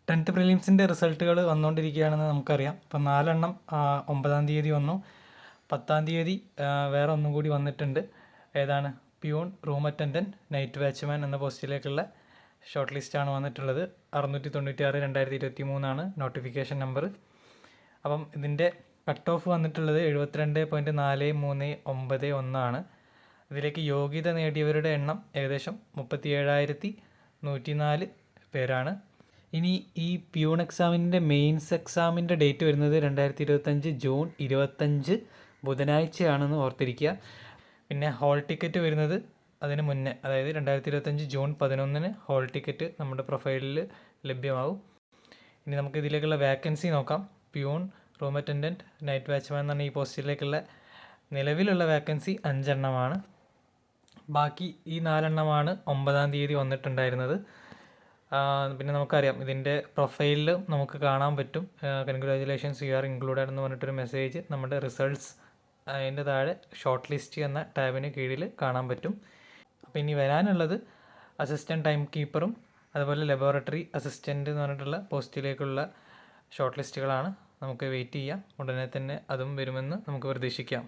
10th പ്രിലിംസിൻ്റെ റിസൾട്ടുകൾ വന്നുകൊണ്ടിരിക്കുകയാണെന്ന് നമുക്കറിയാം. ഇപ്പം 4 9-ാം തീയതി വന്നു. 10-ാം തീയതി വേറെ ഒന്നും കൂടി വന്നിട്ടുണ്ട്. ഏതാണ്? Peon, room attendant, night watchman എന്ന പോസ്റ്റിലേക്കുള്ള ഷോർട്ട് ലിസ്റ്റാണ് വന്നിട്ടുള്ളത്. 696 2023 നോട്ടിഫിക്കേഷൻ നമ്പർ. അപ്പം ഇതിൻ്റെ കട്ട് ഓഫ് വന്നിട്ടുള്ളത് 72.4391 ഇതിലേക്ക് യോഗ്യത നേടിയവരുടെ എണ്ണം ഏകദേശം 37,104 പേരാണ്. ഇനി ഈ പ്യൂൺ എക്സാമിൻ്റെ മെയിൻസ് എക്സാമിൻ്റെ ഡേറ്റ് വരുന്നത് 2025 ജൂൺ 25 ബുധനാഴ്ചയാണെന്ന് ഓർത്തിരിക്കുക. പിന്നെ ഹോൾ ടിക്കറ്റ് വരുന്നത് അതിന് മുന്നേ, അതായത് 2025 ജൂൺ 11 ഹോൾ ടിക്കറ്റ് നമ്മുടെ പ്രൊഫൈലിൽ ലഭ്യമാവും. ഇനി നമുക്ക് ഇതിലേക്കുള്ള വേക്കൻസി നോക്കാം. Peon, room attendant, night watchman എന്ന് പറഞ്ഞ ഈ പോസ്റ്റിലേക്കുള്ള നിലവിലുള്ള വേക്കൻസി 5 ബാക്കി ഈ 4 9-ാം തീയതി വന്നിട്ടുണ്ടായിരുന്നത്. പിന്നെ നമുക്കറിയാം ഇതിൻ്റെ പ്രൊഫൈലിൽ നമുക്ക് കാണാൻ പറ്റും കൺഗ്രാജുലേഷൻസ് യു ആർ ഇൻക്ലൂഡഡ് എന്ന് പറഞ്ഞിട്ടൊരു മെസ്സേജ് നമ്മുടെ റിസൾട്ട്സ് അതിൻ്റെ താഴെ ഷോർട്ട് ലിസ്റ്റ് എന്ന ടാബിന് കീഴിൽ കാണാൻ പറ്റും. അപ്പോൾ ഇനി വരാനുള്ളത് അസിസ്റ്റൻറ്റ് ടൈം കീപ്പറും അതുപോലെ ലബോറട്ടറി അസിസ്റ്റൻ്റ് എന്ന് പറഞ്ഞിട്ടുള്ള പോസ്റ്റിലേക്കുള്ള ഷോർട്ട് ലിസ്റ്റുകളാണ്. നമുക്ക് വെയിറ്റ് ചെയ്യാം, ഉടനെ തന്നെ അതും വരുമെന്ന് നമുക്ക് പ്രതീക്ഷിക്കാം.